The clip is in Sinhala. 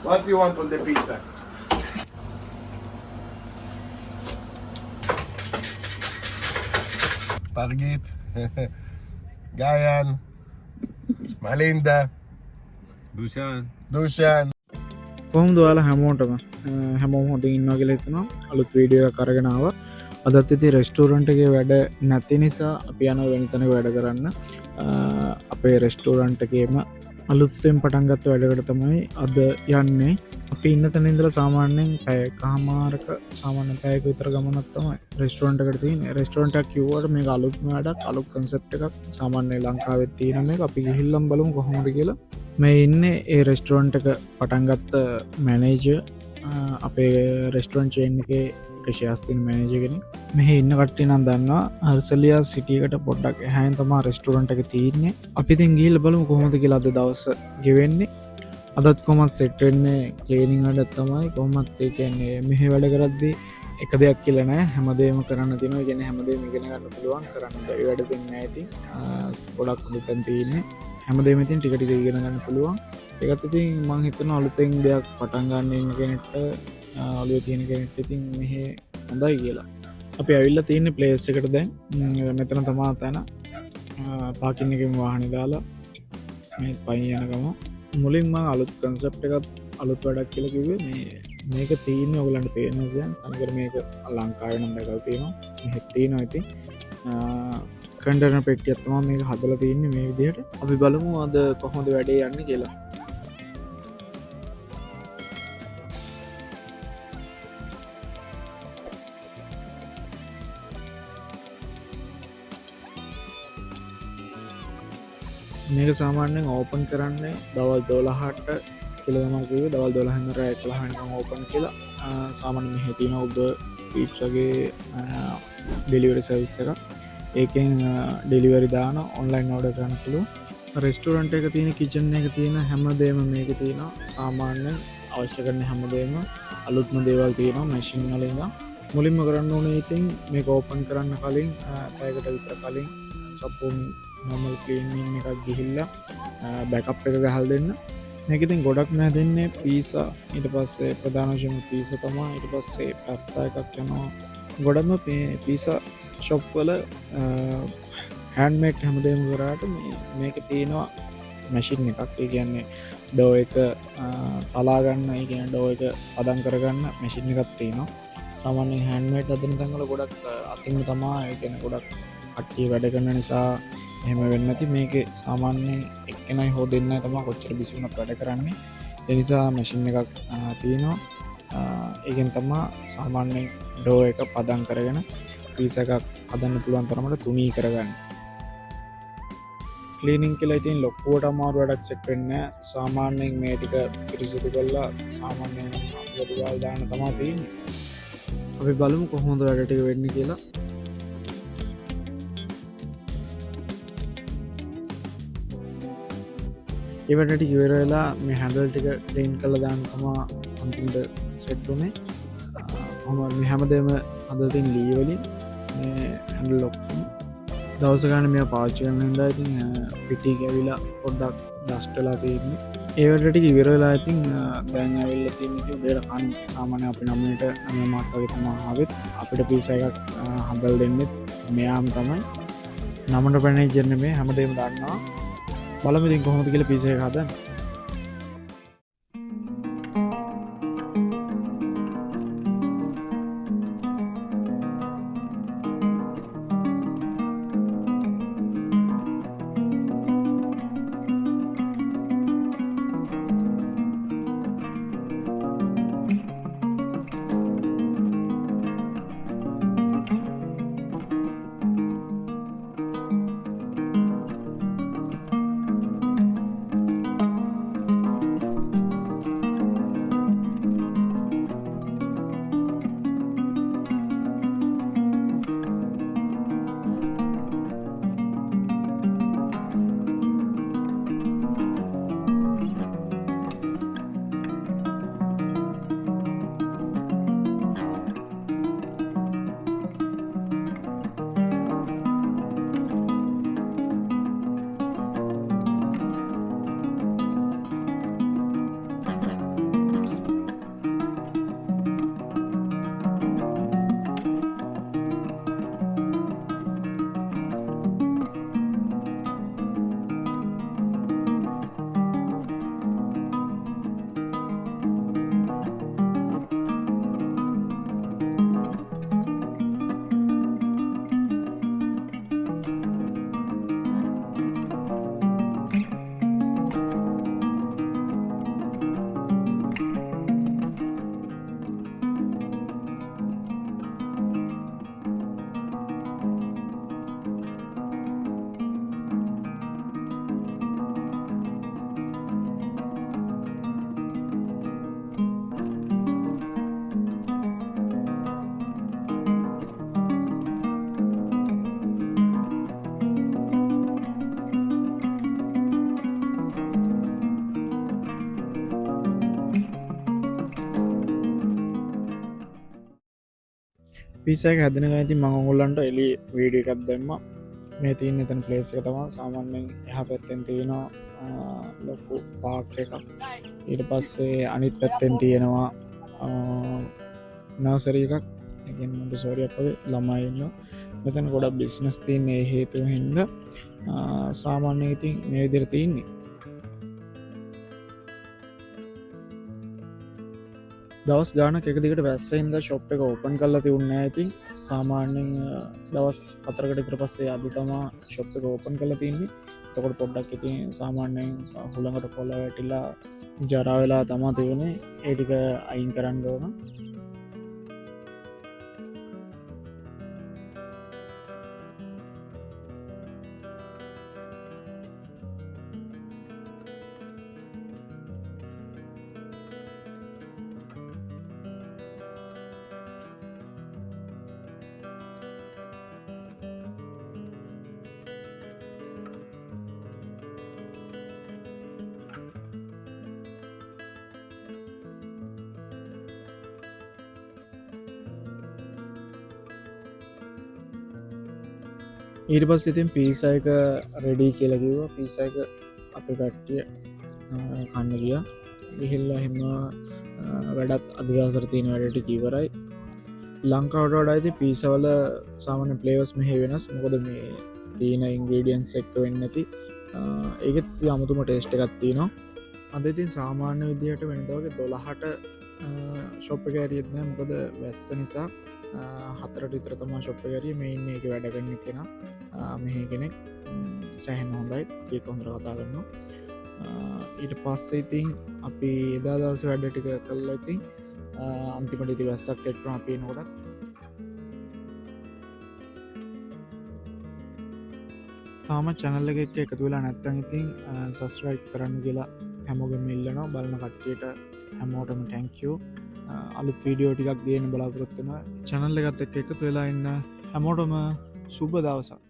What do you want on the pizza? Pargit, Gayan, Malinda, Dushan. කොහොමද ඔයාලා හැමෝටම හැමෝම හොඳින් ඉන්නවා කියලා හිතනවා. අලුත් වීඩියෝ එකක් අරගෙන ආවා. අදත් ඉතින් රෙස්ටෝරන්ට් එකේ වැඩ නැති නිසා අපි යනවා වෙන තැනක වැඩ කරන්න. අපේ රෙස්ටෝරන්ට් එකේම අලුත්ෙන් පටන් ගත්ත වැඩකට තමයි අද යන්නේ. අපි ඉන්න තැන ඉඳලා සාමාන්‍යයෙන් පැයකමාරක සාමාන්‍ය පැයක විතර ගමනක් තමයි රෙස්ටෝරන්ට් එකට තියෙන්නේ. රෙස්ටෝරන්ට් එකක් කිව්වට මේක අලුත්ම වැඩක්, අලුත් කන්සෙප්ට් එකක්. සාමාන්‍ය ලංකාවෙත් තියෙන මේක. අපි ගිහිල්ලම් බලමු කොහොමද කියලා. මේ ඉන්නේ ඒ රෙස්ටෝරන්ට් එක පටන් ගත්ත මැනේජර්. අපේ රෙස්ටෝරන්ට් චේන් එකේ එක ෂෙයාර්ස් තියෙන මැනේජර් කෙනෙක්. මෙහි ඉන්න කට්ටිය නම් දන්නවා හර්සලියා සිටි එකට පොඩ්ඩක් එහායින් තමයි රෙස්ටෝරන්ට් එක තියෙන්නේ. අපි ඉතින් ගිහිල්ලා බලමු කොහොමද කියලා අද දවස් ගෙවෙන්නේ. අදත් කොහොමත් සෙට් වෙන්නේ ක්ලීනින් වැඩක් තමයි. කොහොමත් ඒ කියන්නේ මෙහි වැඩ කරද්දී එක දෙයක් කියලා නෑ, හැමදේම කරන්න තියෙනවා. ඒ කියන්නේ හැමදේම ඉගෙන ගන්න පුළුවන්, කරන්න බැරි වැඩ දෙන්නේ නෑ. ඉතින් ගොඩක් හොඳ තැන් තියෙන්නේ. හැමදේම ඉතින් ටික ටික ඉගෙන ගන්න පුළුවන්. ඒකත් ඉතින් මම හිතනවා අලුතෙන් දෙයක් පටන් ගන්න ඉන්න කෙනෙක්ට, ඔළුවේ තියෙන කෙනෙක්ට ඉතින් මෙහි හොඳයි කියලා. අපි ඇවිල්ලා තියෙන්නේ ප්ලේස් එකට දැන්. මෙතන තමයි තැන. පාකින් එකෙන් වාහනේ දාලා මේ පයින් යන ගම මුලින් මම අලුත් කන්සෙප්ට් එකක් අලුත් වැඩක් කියලා කිව්වේ. මේක තියෙන්නේ ඔයගලන්ට පේනවා දැන්. තනිකර මේක ලංකාවේ නම් දැකලා තියෙනවා. මෙහෙත් තියෙනවා ඉතින්. කන්ටේනර් පෙට්ටියක් තමයි මේක හදලා තියෙන්නේ මේ විදිහට. අපි බලමු අද කොහොමද වැඩේ යන්නේ කියලා. මේක සාමාන්‍යයෙන් ඕපන් කරන්නේ දවල් 12ට කියලා තමයි කිව්වේ. දවල් 12 ඉඳන් රාත්‍රී 11 වෙනකම් ඕපන් කියලා. සාමාන්‍යයෙන් මෙහි තියෙන Uber Eats වගේ ඩෙලිවරි සර්විස් එකක්. ඒකෙන් ඩෙලිවරි දාන ඔන්ලයින් ඕඩර් කරන්න පුළුවන්. රෙස්ටෝරන්ට් එක තියෙන කිචන් එක තියෙන හැමදේම මේකේ තියෙනවා. සාමාන්‍යයෙන් අවශ්‍ය කරන හැමදේම අලුත්ම දේවල් තියෙනවා මැෂින් වල ඉඳන්. මුලින්ම කරන්න ඕනේ ඉතින් මේක ඕපන් කරන්න කලින් පැයකට විතර කලින් සම්පූර්ණ normal cleaning එකක් ගිහිල්ලා බෑකප් එක ගහලා දෙන්න. මේක ඉතින් ගොඩක් නෑ දෙන්නේ පීසා, ඊට පස්සේ ප්‍රධාන වශයෙන් පීසා තමයි, ඊට පස්සේ පාස්තා එකක් යනවා. ගොඩක්ම පීසා ෂොප් වල හෑන්ඩ්මේඩ් හැමදේම කරාට මේක තියෙනවා මැෂින් එකක්. ඒ කියන්නේ ඩෝ එක තලා ගන්න, ඒ කියන්නේ ඩෝ එක පදම් කරගන්න මැෂින් එකක් තියෙනවා. සාමාන්‍යයෙන් හෑන්ඩ්මේඩ් හදන තැන් වල ගොඩක් අතින් තමයි, ඒ කියන්නේ ගොඩක් කට්ටිය වැඩ කරන නිසා එහෙම වෙන්නේ නැති. මේකේ සාමාන්‍යයෙන් එක්කෙනයි හෝ දෙන්නයි තමයි කොච්චර බිසි වුණත් වැඩ කරන්නේ. ඒ නිසා මැෂින් එකක් තියෙනවා. ඒකෙන් තමයි සාමාන්‍යයෙන් ඩෝ එක පදම් කරගෙන පීසා එකක් හදන්න පුළුවන් තරමට තුනී කරගන්න. ක්ලීනින් කියලා ඉතින් ලොකුවට අමාරු වැඩක් සෙට් වෙන්නේ නැහැ. සාමාන්‍යයෙන් මේ ටික පිරිසිදු කරලා සාමාන්‍යයෙන් අතුරුවල් දාන්න තමයි තියෙන්නේ. අපි බලමු කොහොමද වැඩ ටික වෙන්නේ කියලා. ඒ වැඩ ටික ඉවර වෙලා මේ හැන්ඩල් ටික ක්ලීන් කරලා දාන්න තමයි අන්තිමට සෙට් උනේ. කොහොමද මේ හැමදේම හදලා තියෙන ලී වලින් මේ හැන්ඩල් ඔක්කොම දවස ගන්න මේවා පාවිච්චි කරන හින්දා ඉතින් පිටි ගෑවිලා පොඩ්ඩක් ඩස්ට් වෙලා තියෙන්නේ. ඒ වැඩ ටික ඉවර වෙලා ඉතින් දැන් ඇවිල්ලා තියෙන ඉතින් උදේට කන්න සාමාන්‍ය අපි 9ට 9 මාට වගේ තමයි ආවෙත්. අපිට පීසා එකක් හදලා දෙන්නේ මෙයාම තමයි. 9ට මැනේජර් නෙමෙයි, හැමදේම දන්නවා. බලමු ඉතින් කොහොමද කියලා පීසා එක හදන්නේ. පිසක හැදෙන ඇති මංගොල්ලන්ට එලි වීඩිය එකක් දෙම මේ තියන්න එතන පලේස් එක තමා සාමාන්‍යෙන් එහ පැත්තෙන් තියෙනවා ලොකු පාක් එකක් ඊට පස්සේ අනිත් පැත්තෙන් තියෙනවා නාසරී එකක් එකමට සෝරියක් වගේ ළමයින්න මෙතන ගොඩක් බිස්නස් තියන්නේ හේතුව හින්ද සාමාන්‍ය ඉතින් මේ විදිර තියන්නේ දවස් ගාන එක දිකට වැස්සහින්ද ශොප් එක ඕපන් කල්ලා තිවුන්න ඇති සාමාන්‍යෙන් දවස් 4කට ඉතර පස්සේ අද තමා ශොප් එක ඕපන් කල තින්නේ තකොට පොඩ්ඩක් ඉති සාමාන්‍යයෙන් හුළඟට කොල්ල වැටිලා ජරාවෙලා තමා තිවුණේ ඒටික අයින් කරන්න ඕන ඊට පස් ඉතින් පිසායක රෙඩී කියලකිව පිසායක අපි කට්ටිය කන්න ගිය විහිල්ලා හෙම වැඩත් අධිවාසර තියෙන වැඩට කීවරයි ලංකාවට වඩා ඇති පිසවල සාමන පලේවස් මෙහ වෙනස් මොකද මේ තියෙන ඉංග්‍රීඩියන්ස් එක්ක වෙන්න ඇති ඒකත් අමුතුම ටේස්ට එකත්ති නවා අද ඉතින් සාමාන්‍ය විදිහට වෙනදවගේ 12ට ශොප්ප කෑරියත්න මොකද වැස්ස නිසා 4ට විතර තමා ශොප්ප කැරිය මේ ඉන්න එක වැඩගන්න කෙන මෙහ කෙනෙක් සැහෙන් හොඳයි ඒක හොඳර කතා කරන්න ඊට පස්සේ ඉතින් අපි එදා දවස වැඩ ටික කල්ලා ඉතින් අන්තිමට ඉති වැස්සක් සෙට්‍රම අපේ නොටත් තාම චැනල්ල එකක් එකතු වෙලා නැත්තන් ඉතින් සස්රයි් කරන්න කියලා හැමෝගෙන් ඉල්ලනවා බලන කට්ටියට හැමෝටම ටැංකෝ අලුත් වීඩියෝ ටිකක් ගේන බලාපොරොත්තුන චැනල්ල එකත් එක් එකතු වෙලා ඉන්න හැමෝටම සුබ දවසක්